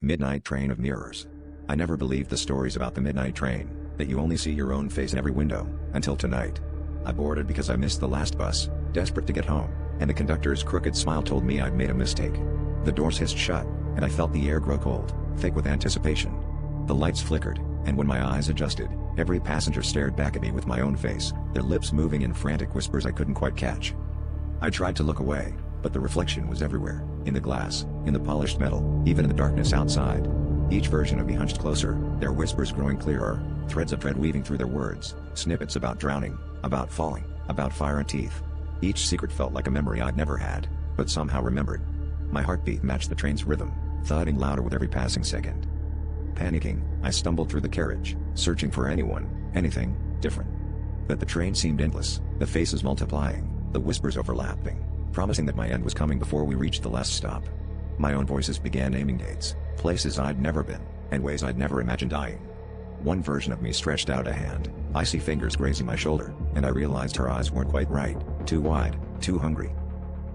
Midnight Train of Mirrors. I never believed the stories about the midnight train, that you only see your own face in every window, until tonight. I boarded because I missed the last bus, desperate to get home, and the conductor's crooked smile told me I'd made a mistake. The doors hissed shut, and I felt the air grow cold, thick with anticipation. The lights flickered, and when my eyes adjusted, every passenger stared back at me with my own face, their lips moving in frantic whispers I couldn't quite catch. I tried to look away, but the reflection was everywhere, in the glass, in the polished metal, even in the darkness outside. Each version of me hunched closer, their whispers growing clearer, threads of dread weaving through their words, snippets about drowning, about falling, about fire and teeth. Each secret felt like a memory I'd never had, but somehow remembered. My heartbeat matched the train's rhythm, thudding louder with every passing second. Panicking, I stumbled through the carriage, searching for anyone, anything, different. But the train seemed endless, the faces multiplying, the whispers overlapping, promising that my end was coming before we reached the last stop. My own voices began naming dates, places I'd never been, and ways I'd never imagined dying. One version of me stretched out a hand, icy fingers grazing my shoulder, and I realized her eyes weren't quite right, too wide, too hungry.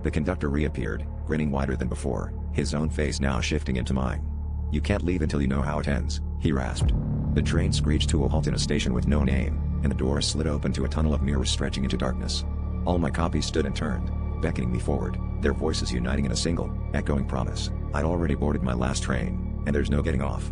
The conductor reappeared, grinning wider than before, his own face now shifting into mine. "You can't leave until you know how it ends," he rasped. The train screeched to a halt in a station with no name, and the doors slid open to a tunnel of mirrors stretching into darkness. All my copies stood and turned, beckoning me forward, their voices uniting in a single, echoing promise. I'd already boarded my last train, and there's no getting off.